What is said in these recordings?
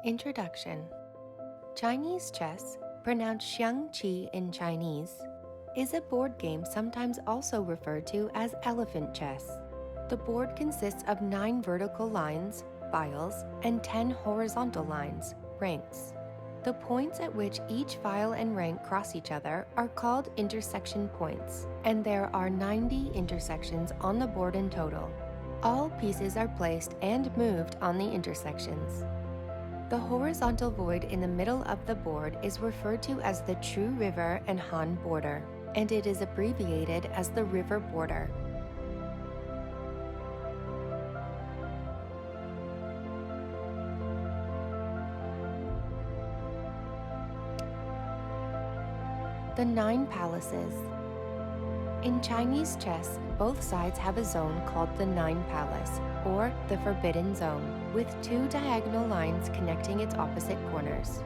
Introduction. Chinese chess, pronounced Xiangqi in Chinese, is a board game sometimes also referred to as elephant chess. The board consists of 9 vertical lines, files, and 10 horizontal lines, ranks. The points at which each file and rank cross each other are called intersection points, and there are 90 intersections on the board in total. All pieces are placed and moved on the intersections. The horizontal void in the middle of the board is referred to as the True River and Han border, and it is abbreviated as the river border. The 9 palaces. In Chinese chess, both sides have a zone called the 9 palace, or the Forbidden Zone, with 2 diagonal lines connecting its opposite corners.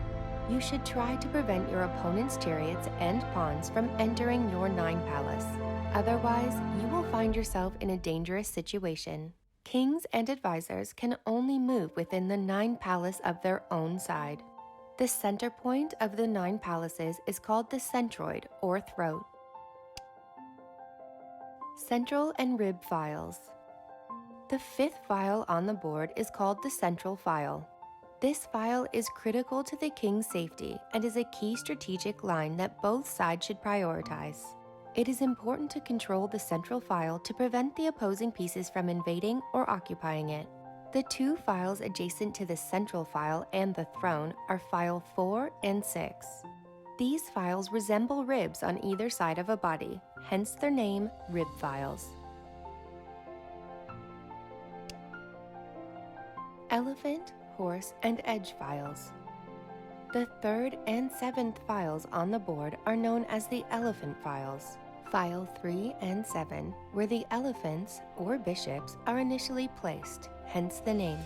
You should try to prevent your opponent's chariots and pawns from entering your 9 palace. Otherwise, you will find yourself in a dangerous situation. Kings and advisors can only move within the 9 palace of their own side. The center point of the 9 palaces is called the centroid or throat. Central and rib files. The 5th file on the board is called the central file. This file is critical to the king's safety and is a key strategic line that both sides should prioritize. It is important to control the central file to prevent the opposing pieces from invading or occupying it. The 2 files adjacent to the central file and the throne are file 4 and 6. These files resemble ribs on either side of a body, hence their name, rib files. Elephant, horse, and edge files. The 3rd and 7th files on the board are known as the elephant files. File 3 and 7, where the elephants, or bishops, are initially placed, hence the name.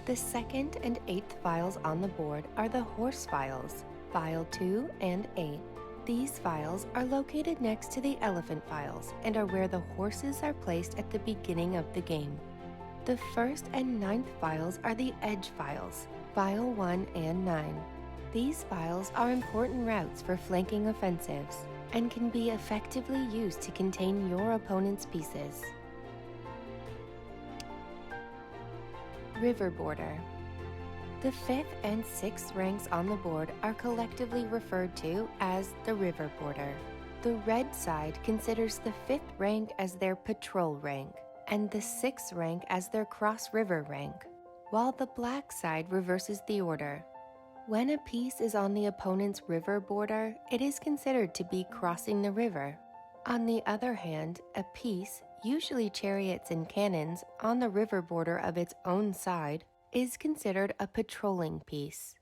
The 2nd and 8th files on the board are the horse files, File 2 and 8. These files are located next to the elephant files and are where the horses are placed at the beginning of the game. The 1st and 9th files are the edge files, File 1 and 9. These files are important routes for flanking offensives and can be effectively used to contain your opponent's pieces. River border. The 5th and 6th ranks on the board are collectively referred to as the river border. The red side considers the 5th rank as their patrol rank, and the 6th rank as their cross-river rank, while the black side reverses the order. When a piece is on the opponent's river border, it is considered to be crossing the river. On the other hand, a piece, usually chariots and cannons, on the river border of its own side is considered a patrolling piece.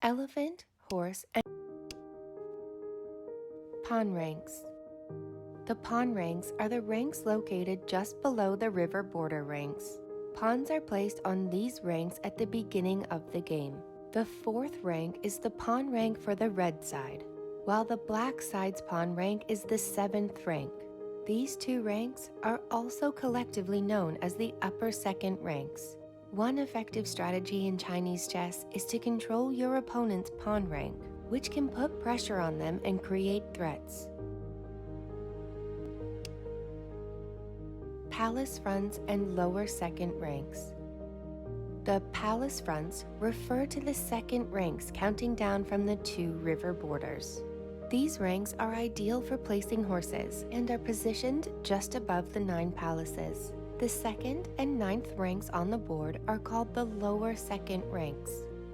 Elephant, horse, and pawn ranks. The pawn ranks are the ranks located just below the river border ranks. Pawns are placed on these ranks at the beginning of the game. The 4th rank is the pawn rank for the red side, while the black side's pawn rank is the 7th rank. These 2 ranks are also collectively known as the upper 2nd ranks. One effective strategy in Chinese chess is to control your opponent's pawn rank, which can put pressure on them and create threats. Palace fronts and lower 2nd ranks. The palace fronts refer to the 2nd ranks counting down from the 2 river borders. These ranks are ideal for placing horses and are positioned just above the 9 palaces. The 2nd and 9th ranks on the board are called the lower 2nd ranks.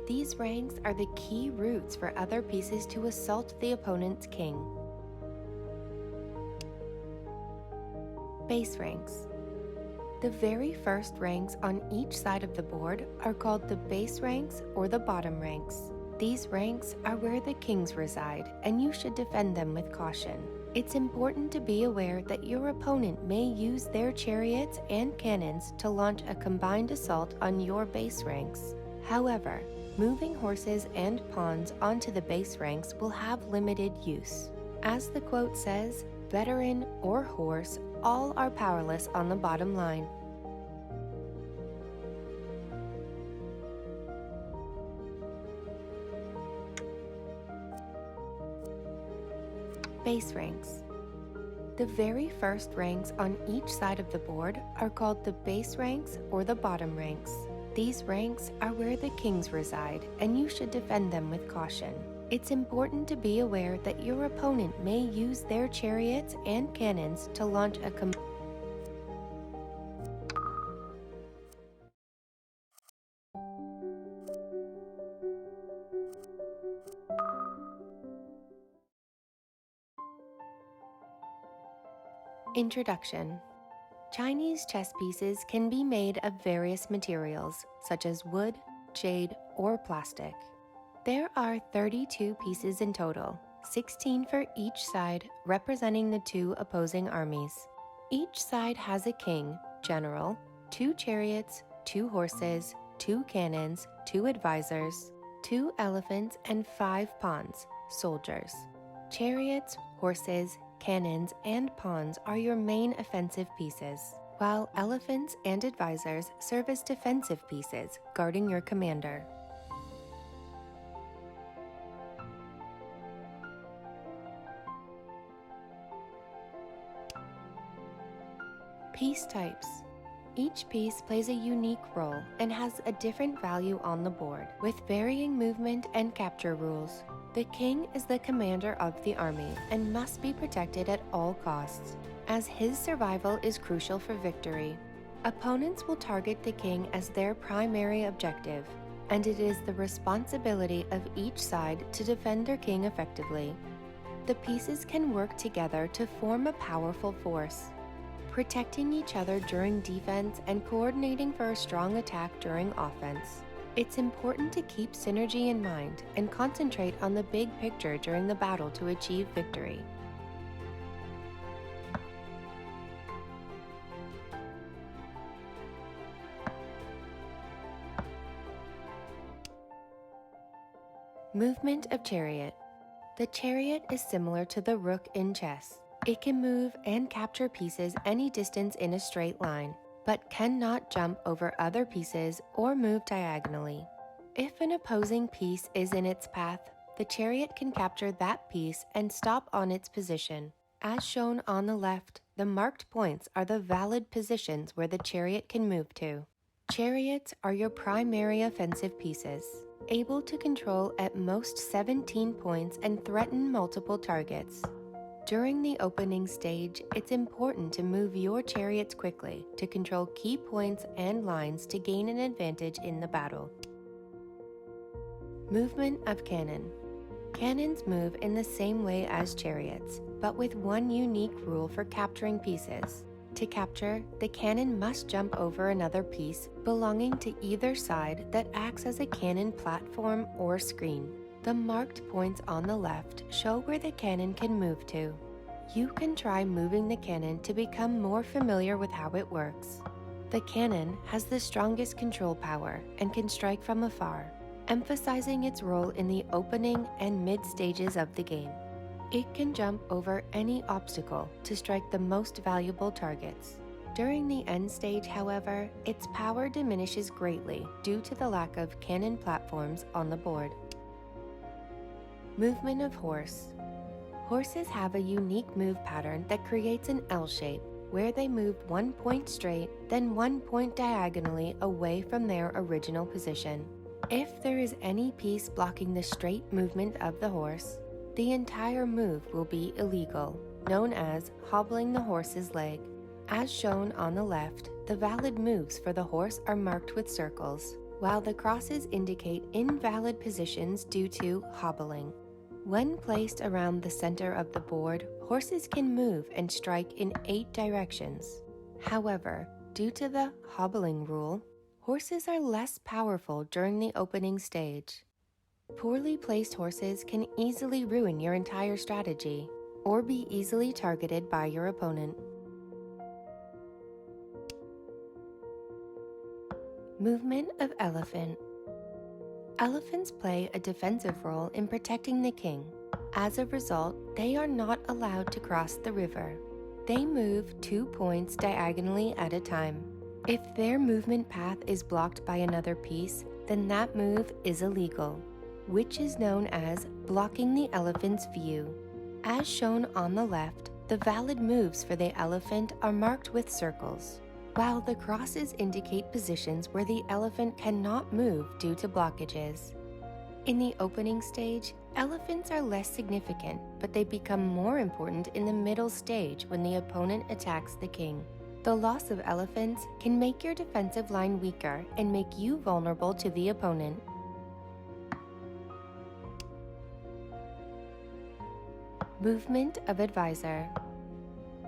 These ranks are the key routes for other pieces to assault the opponent's king. Base ranks. The very first ranks on each side of the board are called the base ranks or the bottom ranks. These ranks are where the kings reside, and you should defend them with caution. It's important to be aware that your opponent may use their chariots and cannons to launch a combined assault on your base ranks. However, moving horses and pawns onto the base ranks will have limited use. As the quote says, veteran or horse, all are powerless on the bottom line. Base ranks. The very first ranks on each side of the board are called the base ranks or the bottom ranks. These ranks are where the kings reside, and you should defend them with caution. It's important to be aware that your opponent may use their chariots and cannons to launch a Introduction. Chinese chess pieces can be made of various materials, such as wood, jade, or plastic. There are 32 pieces in total, 16 for each side, representing the two opposing armies. Each side has a king, general, 2 chariots, 2 horses, 2 cannons, 2 advisors, 2 elephants, and 5 pawns, soldiers. Chariots, horses, cannons, and pawns are your main offensive pieces, while elephants and advisors serve as defensive pieces, guarding your commander. Piece types. Each piece plays a unique role and has a different value on the board, with varying movement and capture rules. The king is the commander of the army and must be protected at all costs, as his survival is crucial for victory. Opponents will target the king as their primary objective, and it is the responsibility of each side to defend their king effectively. The pieces can work together to form a powerful force, protecting each other during defense and coordinating for a strong attack during offense. It's important to keep synergy in mind and concentrate on the big picture during the battle to achieve victory. Movement of chariot. The chariot is similar to the rook in chess. It can move and capture pieces any distance in a straight line, but cannot jump over other pieces or move diagonally. If an opposing piece is in its path, the chariot can capture that piece and stop on its position. As shown on the left, the marked points are the valid positions where the chariot can move to. Chariots are your primary offensive pieces, able to control at most 17 points and threaten multiple targets. During the opening stage, it's important to move your chariots quickly to control key points and lines to gain an advantage in the battle. Movement of cannon. Cannons move in the same way as chariots, but with one unique rule for capturing pieces. To capture, the cannon must jump over another piece belonging to either side that acts as a cannon platform or screen. The marked points on the left show where the cannon can move to. You can try moving the cannon to become more familiar with how it works. The cannon has the strongest control power and can strike from afar, emphasizing its role in the opening and mid stages of the game. It can jump over any obstacle to strike the most valuable targets. During the end stage, however, its power diminishes greatly due to the lack of cannon platforms on the board. Movement of horse. Horses have a unique move pattern that creates an L shape, where they move 1 point straight, then 1 point diagonally away from their original position. If there is any piece blocking the straight movement of the horse, the entire move will be illegal, known as hobbling the horse's leg. As shown on the left, the valid moves for the horse are marked with circles, while the crosses indicate invalid positions due to hobbling. When placed around the center of the board, horses can move and strike in 8 directions. However, due to the hobbling rule, horses are less powerful during the opening stage. Poorly placed horses can easily ruin your entire strategy or be easily targeted by your opponent. Movement of elephant. Elephants play a defensive role in protecting the king. As a result, they are not allowed to cross the river. They move 2 points diagonally at a time. If their movement path is blocked by another piece, then that move is illegal, which is known as blocking the elephant's view. As shown on the left, the valid moves for the elephant are marked with circles, while the crosses indicate positions where the elephant cannot move due to blockages. In the opening stage, elephants are less significant, but they become more important in the middle stage when the opponent attacks the king. The loss of elephants can make your defensive line weaker and make you vulnerable to the opponent. Movement of advisor.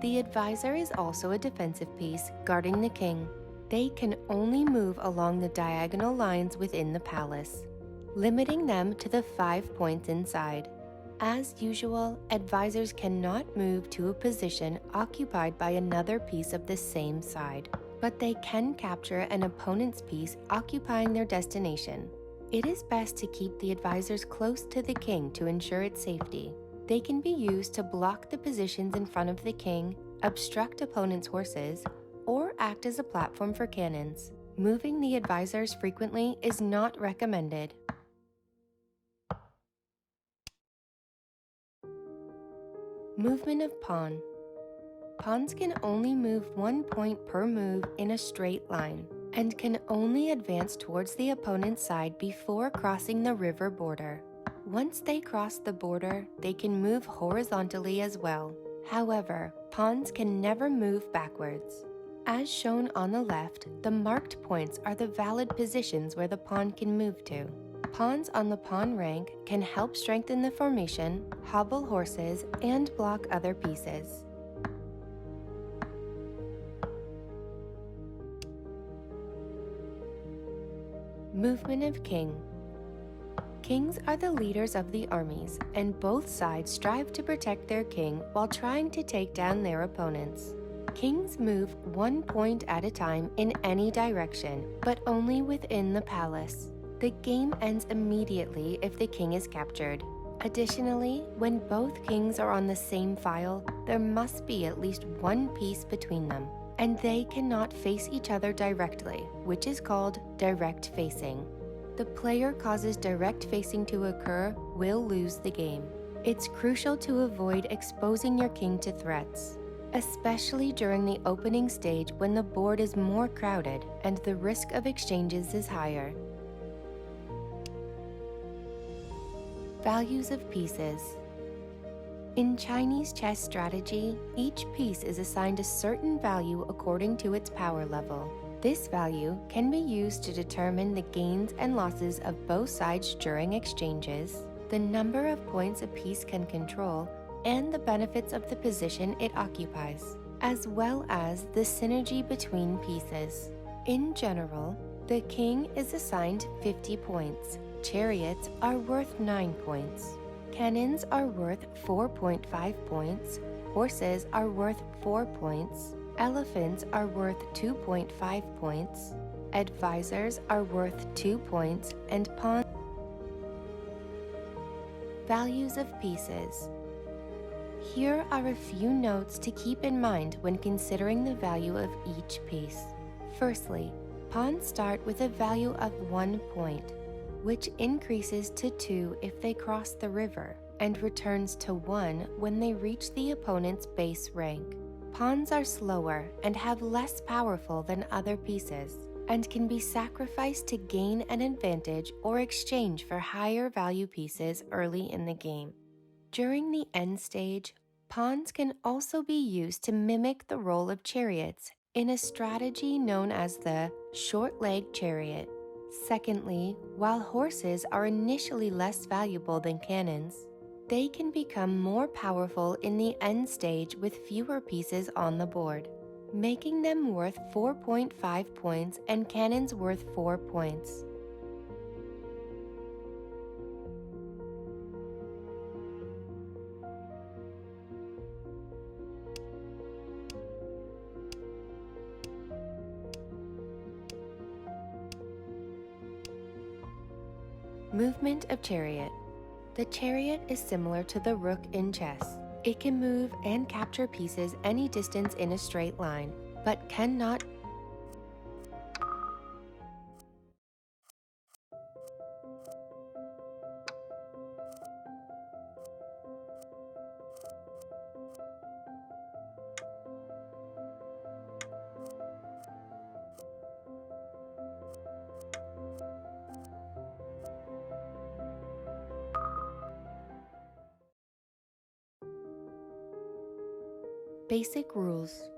The advisor is also a defensive piece guarding the king. They can only move along the diagonal lines within the palace, limiting them to the 5 points inside. As usual, advisors cannot move to a position occupied by another piece of the same side, but they can capture an opponent's piece occupying their destination. It is best to keep the advisors close to the king to ensure its safety. They can be used to block the positions in front of the king, obstruct opponents' horses, or act as a platform for cannons. Moving the advisors frequently is not recommended. Movement of pawn. Pawns can only move 1 point per move in a straight line and can only advance towards the opponent's side before crossing the river border. Once they cross the border, they can move horizontally as well. However, pawns can never move backwards. As shown on the left, the marked points are the valid positions where the pawn can move to. Pawns on the pawn rank can help strengthen the formation, hobble horses, and block other pieces. Movement of king. Kings are the leaders of the armies, and both sides strive to protect their king while trying to take down their opponents. Kings move 1 point at a time in any direction, but only within the palace. The game ends immediately if the king is captured. Additionally, when both kings are on the same file, there must be at least one piece between them, and they cannot face each other directly, which is called direct facing. The player causes direct facing to occur will lose the game. It's crucial to avoid exposing your king to threats, especially during the opening stage when the board is more crowded and the risk of exchanges is higher. Values of pieces. In Chinese chess strategy, each piece is assigned a certain value according to its power level. This value can be used to determine the gains and losses of both sides during exchanges, the number of points a piece can control, and the benefits of the position it occupies, as well as the synergy between pieces. In general, the king is assigned 50 points, chariots are worth 9 points, cannons are worth 4.5 points, horses are worth 4 points, elephants are worth 2.5 points, advisors are worth 2 points, and pawns. Values of pieces. Here are a few notes to keep in mind when considering the value of each piece. Firstly, pawns start with a value of 1 point, which increases to 2 if they cross the river, and returns to 1 when they reach the opponent's base rank. Pawns are slower and have less powerful than other pieces, and can be sacrificed to gain an advantage or exchange for higher value pieces early in the game. During the end stage, pawns can also be used to mimic the role of chariots in a strategy known as the short-legged chariot. Secondly, while horses are initially less valuable than cannons, they can become more powerful in the end stage with fewer pieces on the board, making them worth 4.5 points and cannons worth 4 points. Movement of chariot. The chariot is similar to the rook in chess. It can move and capture pieces any distance in a straight line, but cannot Basic rules.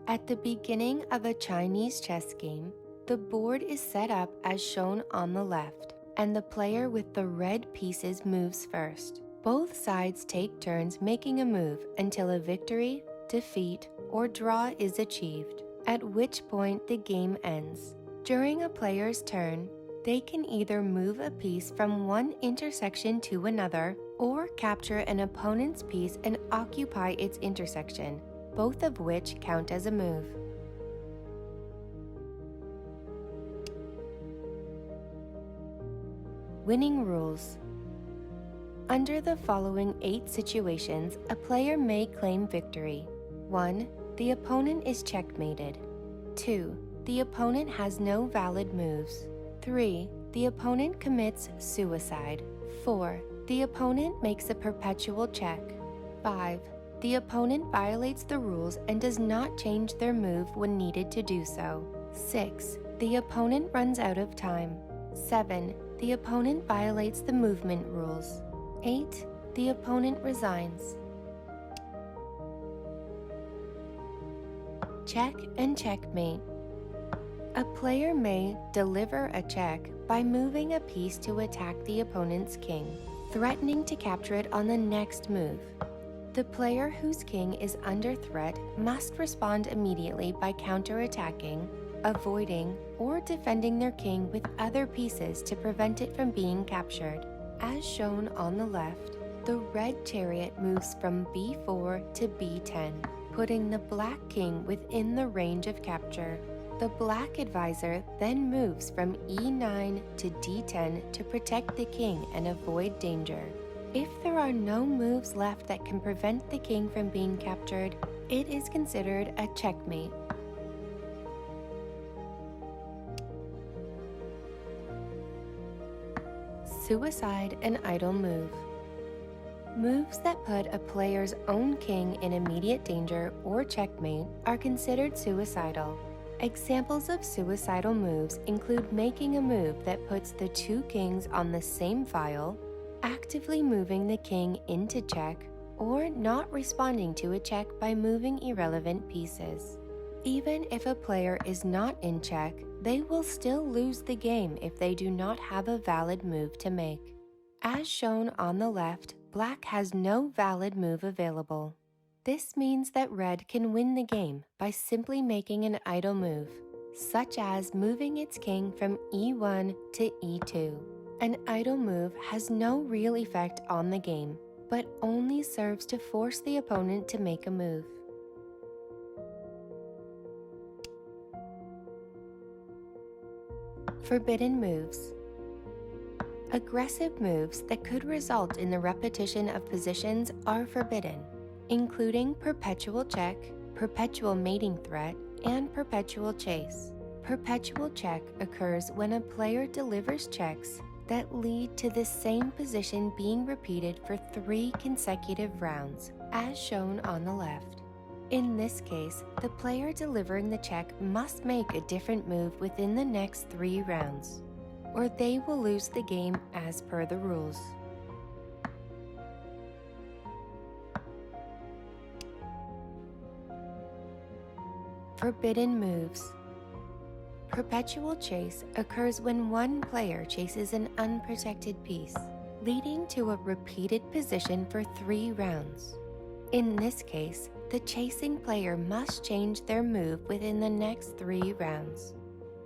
At the beginning of a Chinese chess game, the board is set up as shown on the left, and the player with the red pieces moves first. Both sides take turns making a move until a victory, defeat, or draw is achieved, at which point the game ends. During a player's turn, they can either move a piece from one intersection to another or capture an opponent's piece and occupy its intersection, both of which count as a move. Winning rules. Under the following 8 situations, a player may claim victory. 1. The opponent is checkmated. 2. The opponent has no valid moves. 3. The opponent commits suicide. 4. The opponent makes a perpetual check. 5. The opponent violates the rules and does not change their move when needed to do so. 6. The opponent runs out of time. 7. The opponent violates the movement rules. 8. The opponent resigns. Check and checkmate. A player may deliver a check by moving a piece to attack the opponent's king, threatening to capture it on the next move. The player whose king is under threat must respond immediately by counterattacking, avoiding, or defending their king with other pieces to prevent it from being captured. As shown on the left, the red chariot moves from b4 to b10, putting the black king within the range of capture. The black advisor then moves from e9 to d10 to protect the king and avoid danger. If there are no moves left that can prevent the king from being captured, it is considered a checkmate. Suicide and idle move. Moves that put a player's own king in immediate danger or checkmate are considered suicidal. Examples of suicidal moves include making a move that puts the two kings on the same file, actively moving the king into check, or not responding to a check by moving irrelevant pieces. Even if a player is not in check, they will still lose the game if they do not have a valid move to make. As shown on the left, black has no valid move available. This means that red can win the game by simply making an idle move, such as moving its king from e1 to e2. An idle move has no real effect on the game, but only serves to force the opponent to make a move. Forbidden moves. Aggressive moves that could result in the repetition of positions are forbidden, including perpetual check, perpetual mating threat, and perpetual chase. Perpetual check occurs when a player delivers checks that lead to the same position being repeated for 3 consecutive rounds, as shown on the left. In this case, the player delivering the check must make a different move within the next 3 rounds, or they will lose the game as per the rules. Forbidden moves. Perpetual chase occurs when one player chases an unprotected piece, leading to a repeated position for 3 rounds. In this case, the chasing player must change their move within the next 3 rounds,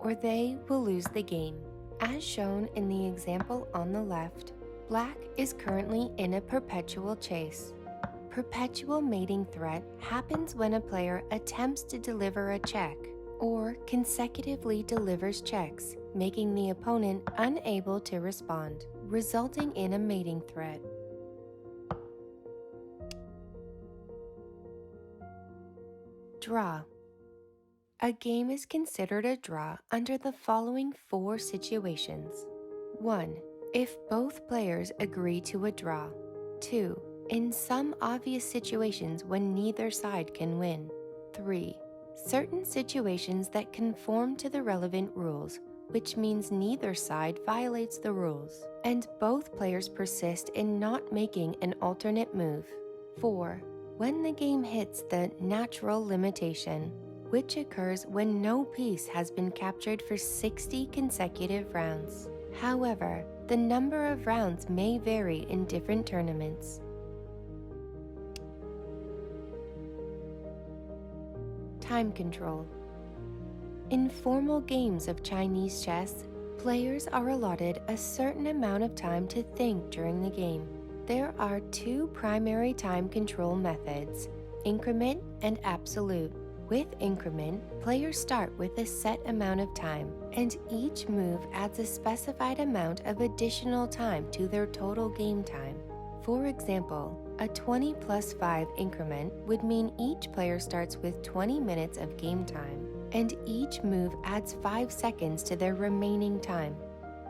or they will lose the game. As shown in the example on the left, black is currently in a perpetual chase. Perpetual mating threat happens when a player attempts to deliver a check or consecutively delivers checks, making the opponent unable to respond, resulting in a mating threat. Draw. A game is considered a draw under the following 4 situations. 1. If both players agree to a draw. 2. In some obvious situations when neither side can win. 3. Certain situations that conform to the relevant rules, which means neither side violates the rules, and both players persist in not making an alternate move. 4. when the game hits the natural limitation, which occurs when no piece has been captured for 60 consecutive rounds. However, the number of rounds may vary in different tournaments. Time control. In formal games of Chinese chess, players are allotted a certain amount of time to think during the game. There are two primary time control methods, increment and absolute. With increment, players start with a set amount of time, and each move adds a specified amount of additional time to their total game time. For example, a 20 plus 5 increment would mean each player starts with 20 minutes of game time, and each move adds 5 seconds to their remaining time.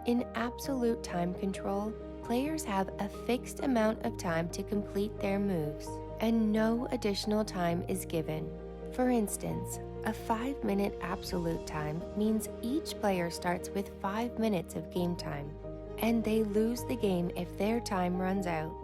In absolute time control, players have a fixed amount of time to complete their moves, and no additional time is given. For instance, a 5-minute absolute time means each player starts with 5 minutes of game time, and they lose the game if their time runs out.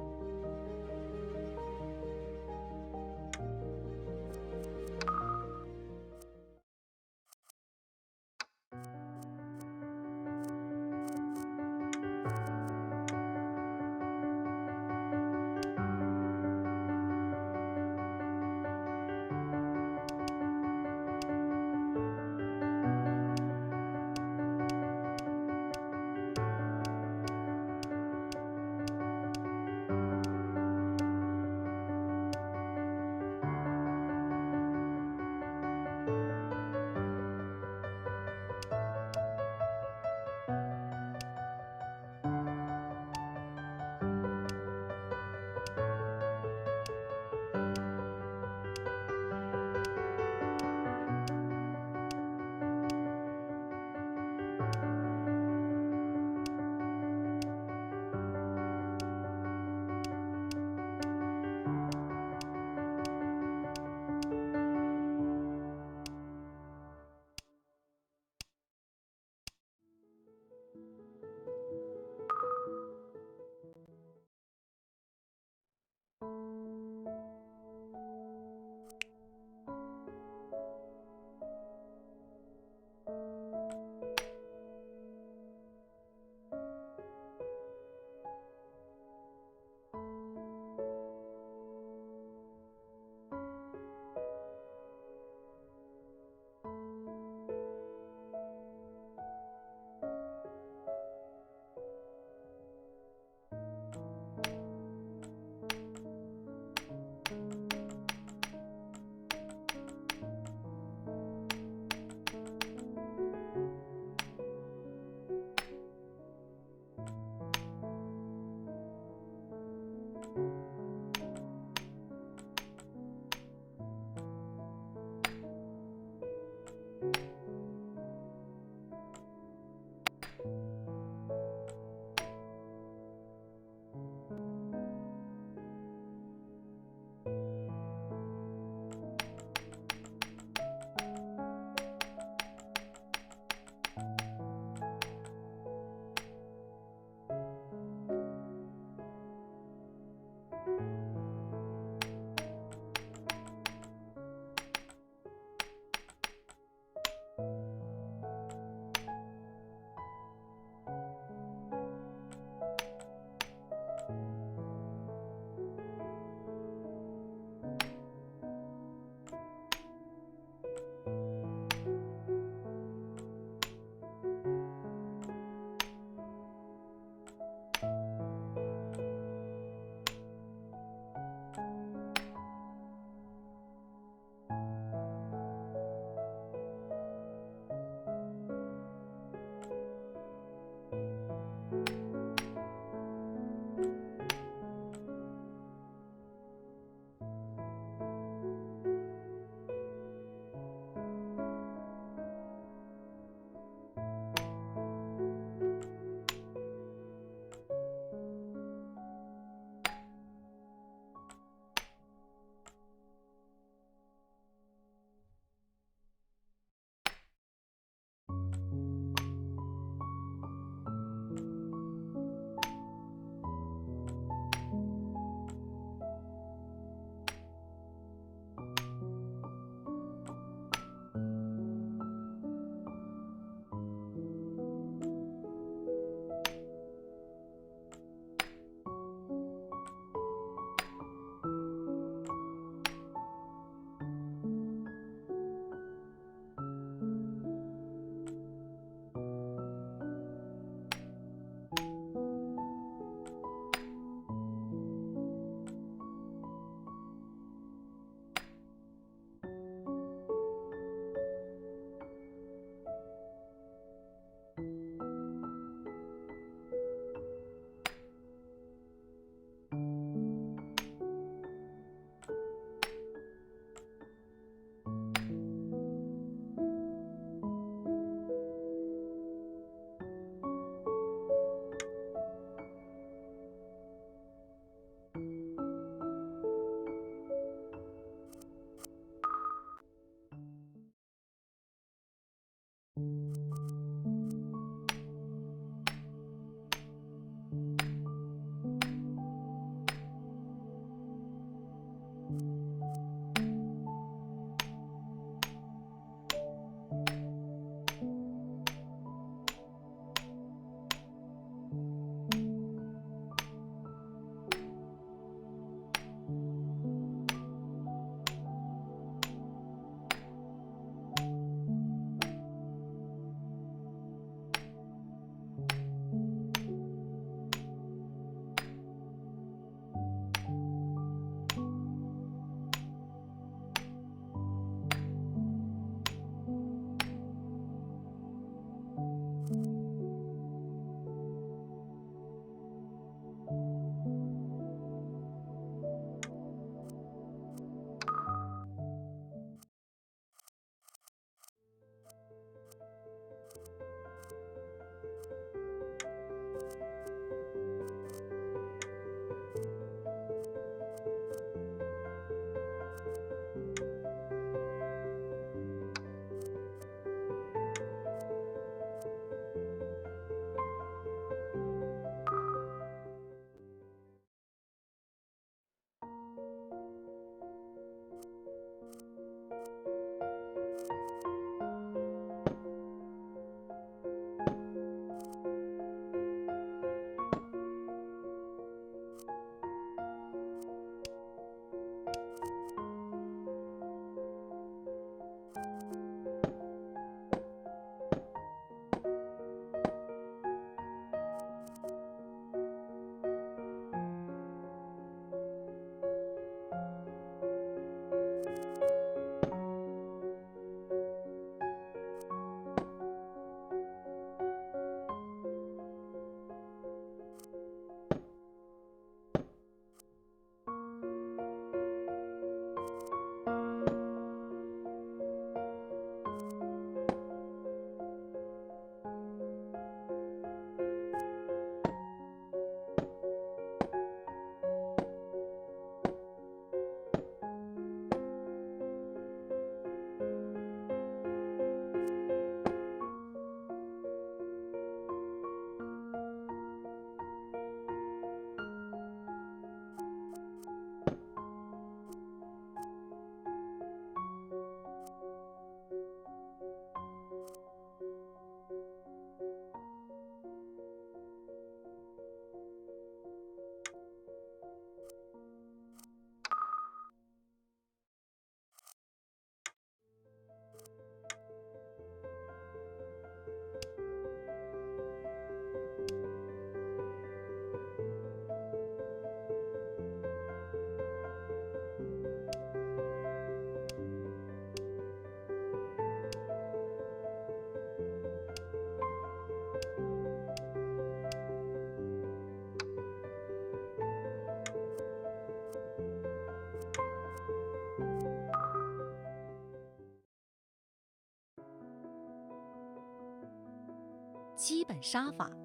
基本杀法。